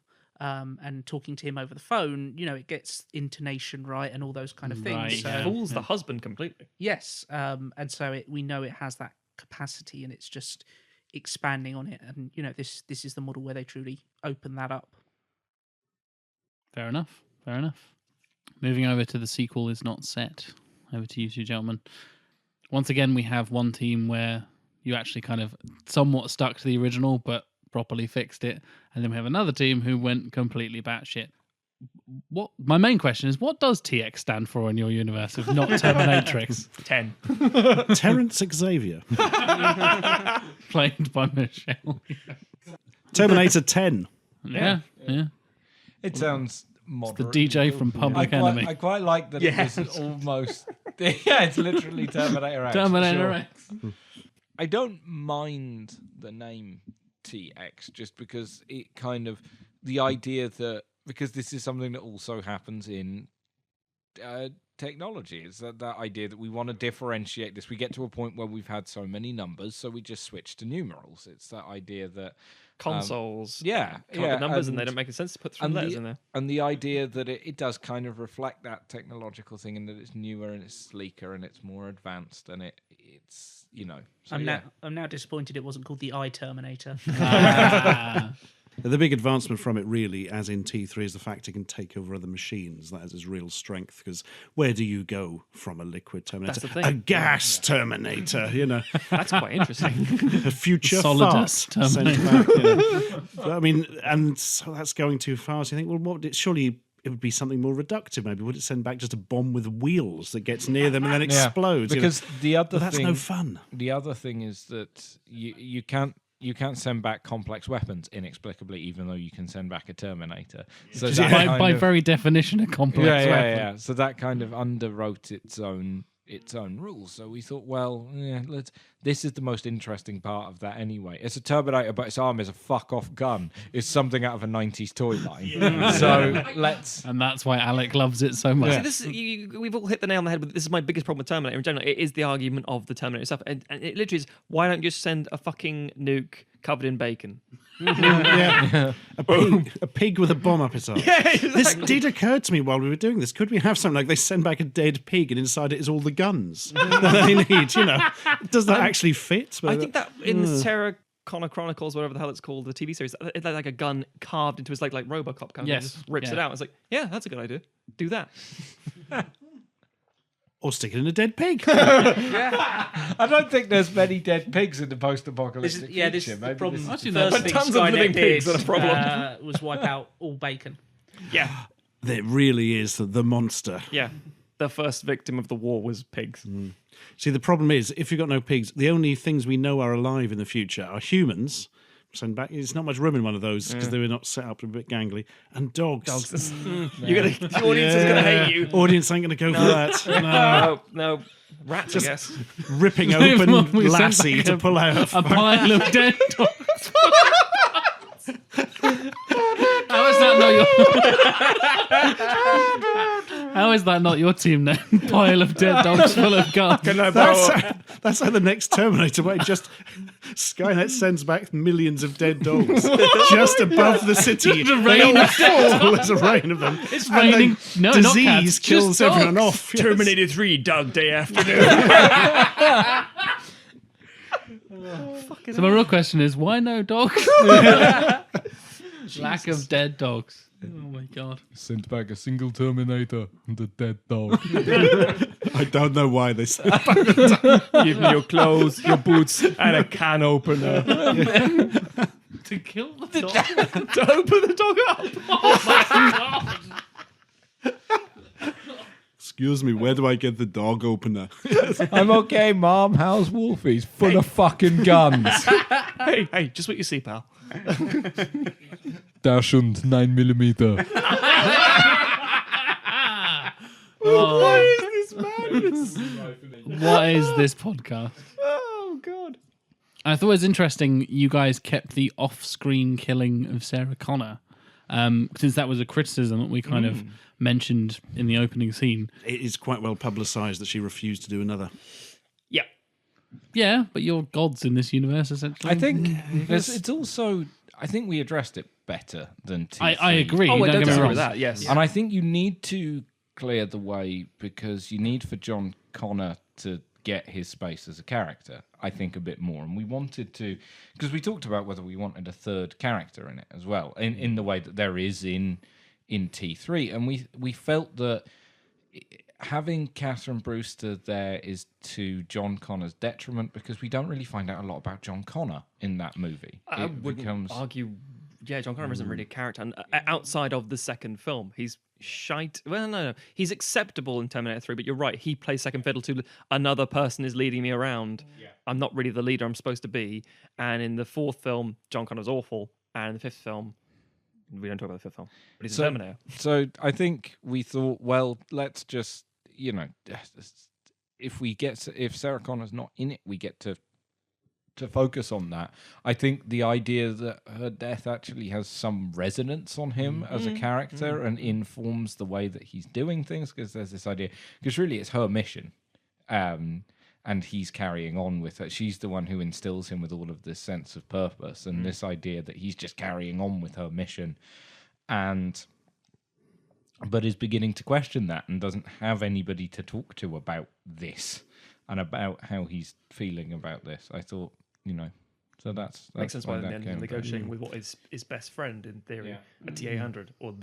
and talking to him over the phone, it gets intonation right and all those kind of things. Right, so, yeah. Fools the husband completely. Yes, and so we know it has that capacity, and it's just expanding on it. And this is the model where they truly open that up. Fair enough. Moving over to the sequel is not set. Over to you two gentlemen. Once again, we have one team where you actually kind of somewhat stuck to the original, but properly fixed it. And then we have another team who went completely batshit. what my main question is, what does TX stand for in your universe, if not Terminatrix? 10. Terrence Xavier. Played by Michelle. Terminator 10. Yeah. It sounds The moderate. DJ from Public Enemy. I quite like that Yes. it was almost... Yeah, it's literally Terminator X. Terminator sure. X. I don't mind the name TX just because it kind of... The idea that... Because this is something that also happens in technology. It's that idea that we want to differentiate this. We get to a point where we've had so many numbers, so we just switch to numerals. It's that idea that... Consoles. Yeah. Come up with numbers and they don't make sense to put three letters in there. And the idea that it does kind of reflect that technological thing, and that it's newer and it's sleeker and it's more advanced, and it's you know. So, I'm now disappointed it wasn't called the Eye Terminator. The big advancement from it, really, as in T3, is the fact it can take over other machines. That is its real strength, because where do you go from a liquid Terminator? That's the thing. A gas Terminator, you know. That's quite interesting. A future Solidus fart sent back, you know. But, I mean, and so that's going too far. So you think, well, surely it would be something more reductive, maybe. Would it send back just a bomb with wheels that gets near them and then explodes? Because the other that's thing, no fun. The other thing is that you can't send back complex weapons inexplicably, even though you can send back a Terminator. So that by very definition, a complex weapon. Yeah. So that kind of underwrote its own rules. So we thought, well, this is the most interesting part of that anyway. It's a Terminator, but its arm is a fuck-off gun. It's something out of a 90s toy line. So let's... And that's why Alec loves it so much. Yeah. So we've all hit the nail on the head, but this is my biggest problem with Terminator in general. It is the argument of the Terminator stuff. And it literally is, why don't you just send a fucking nuke covered in bacon? A pig with a bomb up its arse. Yeah, exactly. This did occur to me while we were doing this. Could we have something like they send back a dead pig and inside it is all the guns that they need? You know, does that actually fit? I think that in the Sarah Connor Chronicles, whatever the hell it's called, the TV series, it's like a gun carved into his like RoboCop kind of Yes. just rips it out. It's like, yeah, that's a good idea. Do that. Or stick it in a dead pig. I don't think there's many dead pigs in the post-apocalyptic future. This is the Maybe problem. this- Actually, The first but thing tons of living Skynet pigs did, are a problem. was wipe out all bacon. Yeah. It really is the monster. Yeah. The first victim of the war was pigs. See, the problem is, if you've got no pigs, the only things we know are alive in the future are humans. Send back. There's not much room in one of those because they were not set up a bit gangly. And dogs. The audience is going to hate you. Audience ain't going to go for that. No. Rats, I guess. Ripping We open sent Lassie back to pull out A pile of dead dogs. How is that not your? How is that not your team name? Pile of dead dogs full of guns. That's how the next Terminator, where just Skynet sends back millions of dead dogs just above the city. The rain of dead There's a rain of them. It's And then raining. No, not disease cats, kills just everyone dogs. off. Yes. Terminator 3, Dog Day Afternoon. So my real question is, why no dogs? Lack of dead dogs. Oh my god. Sent back a single Terminator and a dead dog. I don't know why they said Give me your clothes, your boots, and a can opener. To kill the dog? To open the dog up. Oh my god. Excuse me, where do I get the dog opener? I'm okay, Mom. How's Wolfie's? Full of fucking guns. Hey, just what you see, pal. Dashund 9mm. What is this madness? What is this podcast? Oh, God. I thought it was interesting you guys kept the off-screen killing of Sarah Connor, since that was a criticism that we kind of mentioned in the opening scene. It is quite well publicised that she refused to do another. Yeah. Yeah, but you're gods in this universe, essentially. I think it's also... I think we addressed it better than T3. I agree. Oh, I don't don't get me disagree wrong. with that, yes. And I think you need to clear the way because you need for John Connor to get his space as a character, I think, a bit more. And we wanted to... Because we talked about whether we wanted a third character in it as well, in the way that there is in T3. And we felt that having Catherine Brewster there is to John Connor's detriment because we don't really find out a lot about John Connor in that movie. I It wouldn't becomes... argue Yeah, John Connor isn't really a character. And outside of the second film, he's shite. Well, no. He's acceptable in Terminator 3, but you're right. He plays second fiddle to another person is leading me around. Yeah. I'm not really the leader I'm supposed to be. And in the fourth film, John Connor's awful. And in the fifth film, we don't talk about the fifth film, but he's a Terminator. So I think we thought, well, let's just, if Sarah Connor's not in it, we get to focus on that. I think the idea that her death actually has some resonance on him as a character and informs the way that he's doing things, because there's this idea, because really it's her mission, and he's carrying on with her. She's the one who instills him with all of this sense of purpose and this idea that he's just carrying on with her mission, but is beginning to question that and doesn't have anybody to talk to about this and about how he's feeling about this. I thought, so that's makes sense why that they're negotiating with what is his best friend in theory, a T-800 or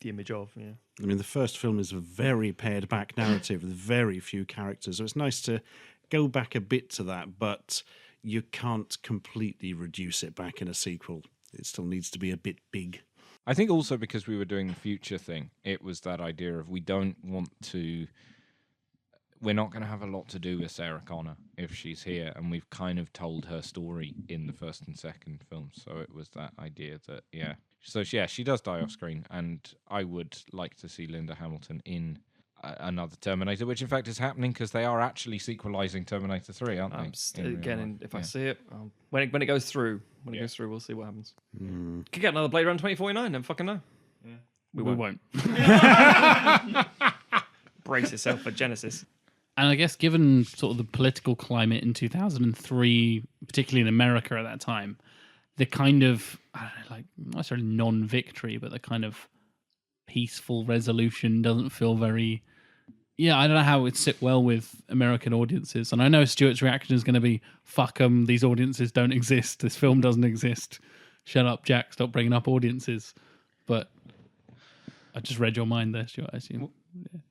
the image of. Yeah, I mean, the first film is a very pared back narrative with very few characters, so it's nice to go back a bit to that, but you can't completely reduce it back in a sequel. It still needs to be a bit big. I think also because we were doing the future thing, it was that idea of we're not going to have a lot to do with Sarah Connor if she's here, and we've kind of told her story in the first and second films. So it was that idea that, she does die off screen, and I would like to see Linda Hamilton in another Terminator, which in fact is happening because they are actually sequelizing Terminator 3, aren't they? If I see it, when it goes through, we'll see what happens. Could get another Blade Runner 2049, don't fucking know. Yeah. We won't. Brace yourself for Genesis. And I guess given sort of the political climate in 2003, particularly in America at that time, the kind of, not necessarily non-victory, but the kind of peaceful resolution doesn't feel very... I don't know how it would sit well with American audiences. And I know Stuart's reaction is going to be, fuck them, these audiences don't exist, this film doesn't exist. Shut up, Jack, stop bringing up audiences. But I just read your mind there, Stuart, I assume.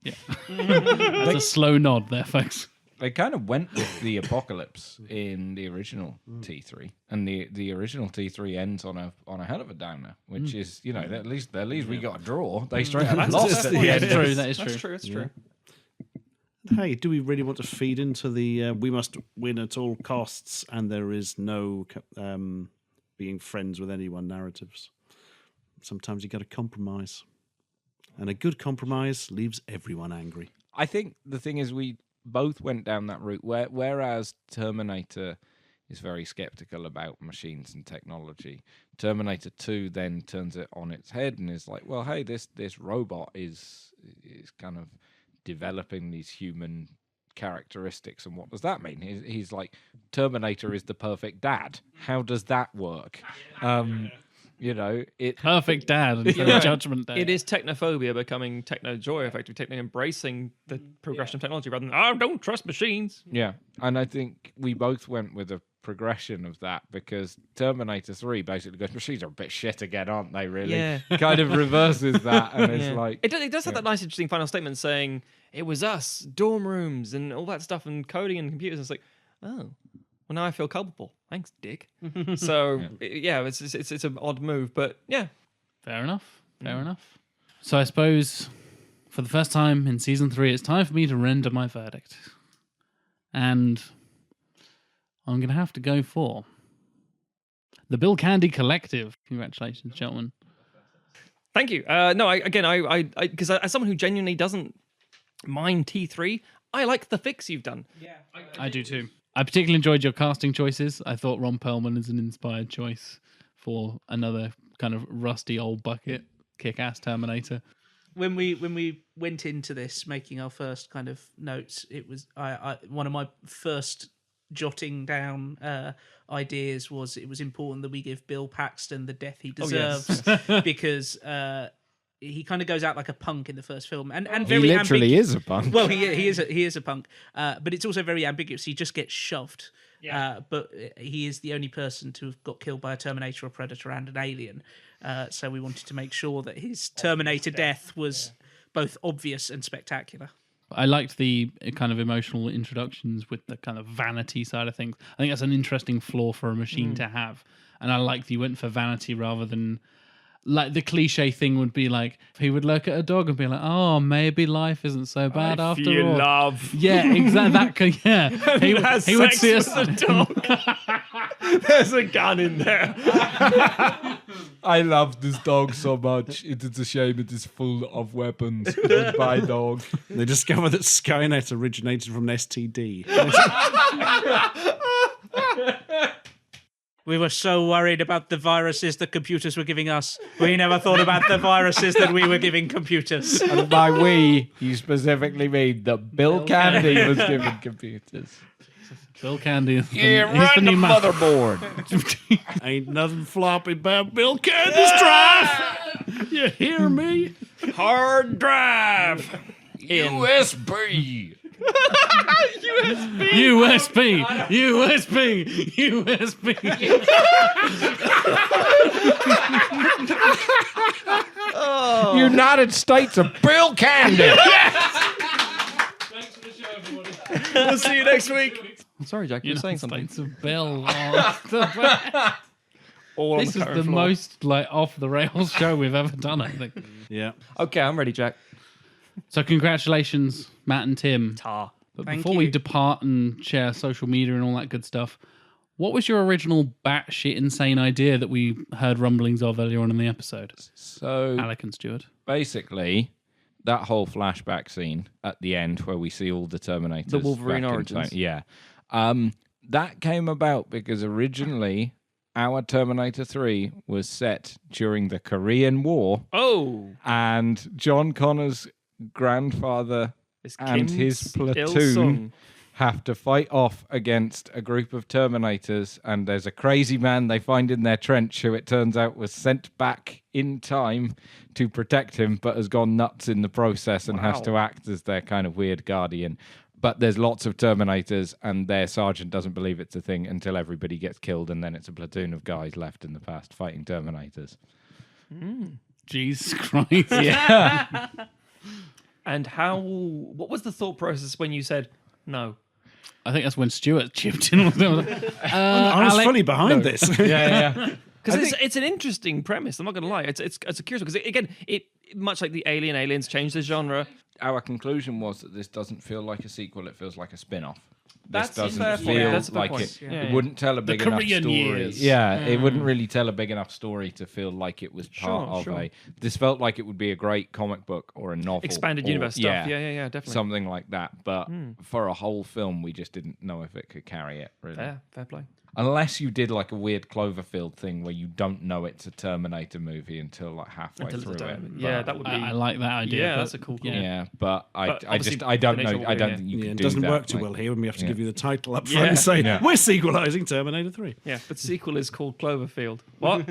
Yeah. That's a slow nod there, folks. They kind of went with the apocalypse in the original T3, and the original T3 ends on a hell of a downer, which is, at least we got a draw. They straight up lost at the end. That's true. Hey, do we really want to feed into the we must win at all costs and there is no being friends with anyone narratives? Sometimes you got to compromise. And a good compromise leaves everyone angry. I think the thing is we both went down that route, whereas Terminator is very skeptical about machines and technology. Terminator 2 then turns it on its head and is like, well, hey, this robot is kind of developing these human characteristics, and what does that mean? He's like, Terminator is the perfect dad. How does that work? Perfect dad and Judgment Day. It is technophobia becoming techno-joy, effectively embracing the progression of technology rather than, don't trust machines. Yeah, and I think we both went with a progression of that because Terminator 3 basically goes, machines are a bit shit again, aren't they, really? Yeah. Kind of reverses that, and it's like... It does have that nice, interesting final statement saying, it was us, dorm rooms, and all that stuff, and coding and computers. And it's like, oh... Well, now I feel culpable. Thanks, dick. So, it's an odd move, but yeah. Fair enough. So I suppose for the first time in season 3, it's time for me to render my verdict. And I'm going to have to go for the Bill Candy Collective. Congratulations, gentlemen. Thank you. Because as someone who genuinely doesn't mind T3, I like the fix you've done. Yeah, I do too. I particularly enjoyed your casting choices. I thought Ron Perlman is an inspired choice for another kind of rusty old bucket kick-ass Terminator. When we went into this, making our first kind of notes, it was one of my first jotting down ideas was it was important that we give Bill Paxton the death he deserves because he kind of goes out like a punk in the first film, and very he literally is a punk. Well, he is a punk, but it's also very ambiguous. He just gets shoved. Yeah. But he is the only person to have got killed by a Terminator, a Predator, and an alien. So we wanted to make sure that his Terminator death was both obvious and spectacular. I liked the kind of emotional introductions with the kind of vanity side of things. I think that's an interesting flaw for a machine to have. And I like that you went for vanity rather than like the cliche thing would be like he would look at a dog and be like, "Oh, maybe life isn't so bad after feel all." love. Yeah, exactly. That could, yeah. He would see us. There's a gun in there. I love this dog so much. It is a shame it is full of weapons. Goodbye, dog. They discover that Skynet originated from an STD. We were so worried about the viruses that computers were giving us. We never thought about the viruses that we were giving computers. And by we, you specifically mean that Bill Candy was given computers. Bill Candy. He's Yeah, the new master. motherboard. Ain't nothing floppy about Bill Candy's drive. You hear me? Hard drive. USB. USB. United States of Bill Candy. We'll see you next week. I'm sorry, Jack. You were saying something. It's a Bill. Oh, All on this the is current the floor. most like off the rails show we've ever done, I think. Yeah. Okay, I'm ready, Jack. So congratulations, Matt and Tim. Tar. But Thank before we you. depart and share social media and all that good stuff, what was your original batshit insane idea that we heard rumblings of earlier on in the episode? So Alec and Stuart. basically, that whole flashback scene at the end where we see all the Terminators. The Wolverine back in origins. time- Yeah. That came about because originally our Terminator 3 was set during the Korean War, Oh. and John Connor's grandfather It's and Kim's his ill platoon son. have to fight off against a group of Terminators, and there's a crazy man they find in their trench who it turns out was sent back in time to protect him, but has gone nuts in the process and has to act as their kind of weird guardian. But there's lots of Terminators, and their sergeant doesn't believe it's a thing until everybody gets killed, and then it's a platoon of guys left in the past fighting Terminators. Jesus Christ. Yeah. And what was the thought process when you said no? I think that's when Stuart chipped in. I was Alec- fully behind this. yeah. Because it's an interesting premise. I'm not going to lie. It's a curious one. Because again, it much like the Aliens changed the genre. Our conclusion was that this doesn't feel like a sequel, it feels like a spin-off. This That's a fair doesn't point. feel That's a fair like point. it. Yeah, It yeah. wouldn't tell a big enough Korean story. years. Yeah, it wouldn't really tell a big enough story to feel like it was part of sure. a. This felt like it would be a great comic book or a novel, Expanded or- universe stuff. Yeah, definitely. something like that. But for a whole film, we just didn't know if it could carry it. Really, Fair play. unless you did like a weird Cloverfield thing where you don't know it's a Terminator movie until like halfway Until through it's it. done. But- Yeah, that would be. I like that idea. Yeah, but- that's a cool. Yeah, but I obviously don't the nature know. of I don't Wolverine, think you Yeah, can it do doesn't that. work too like- well here when we have to Yeah. give you the title up front Yeah. and say, Yeah. we're sequelizing Terminator 3. Yeah, but the sequel is called Cloverfield. What?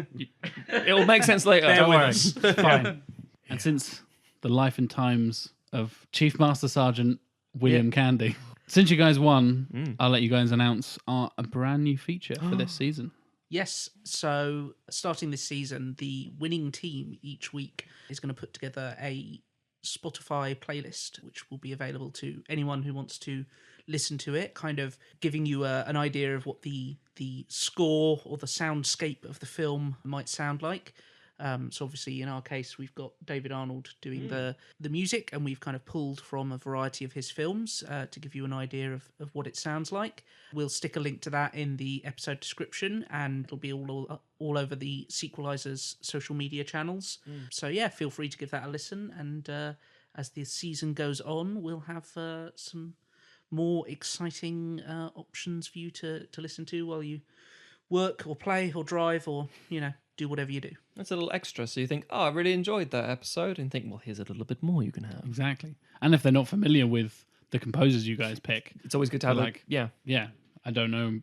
It'll make sense later. Bear Don't with worry. us. Fine. And since the life and times of Chief Master Sergeant William Candy, since you guys won, I'll let you guys announce a brand new feature for this season. Yes, so starting this season, the winning team each week is going to put together a Spotify playlist, which will be available to anyone who wants to listen to it, kind of giving you an idea of what the score or the soundscape of the film might sound like. So obviously, in our case, we've got David Arnold doing the music, and we've kind of pulled from a variety of his films to give you an idea of what it sounds like. We'll stick a link to that in the episode description, and it'll be all over the Sequelisers social media channels. So yeah, feel free to give that a listen, and as the season goes on, we'll have some more exciting options for you to listen to while you work or play or drive or, do whatever you do. That's a little extra. So you think, oh, I really enjoyed that episode, and think, well, here's a little bit more you can have. Exactly. And if they're not familiar with the composers you guys pick, It's always good to have Like- yeah. yeah, I don't know,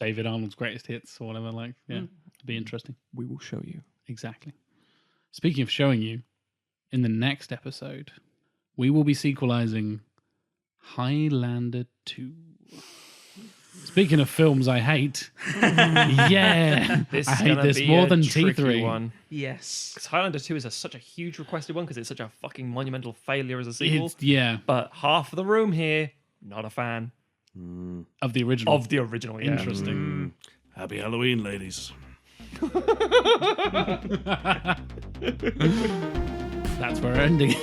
David Arnold's greatest hits or whatever, it'd be interesting. We will show you. Exactly. Speaking of showing you, in the next episode, we will be sequelizing Highlander 2. Speaking of films I hate, yeah, This I is hate gonna this be more a than tricky T3. one. Yes. Because Highlander 2 is such a huge requested one because it's such a fucking monumental failure as a sequel. Yeah, But half of the room here, not a fan of the original. of the original. Yeah. Interesting. Happy Halloween, ladies. That's where we're ending.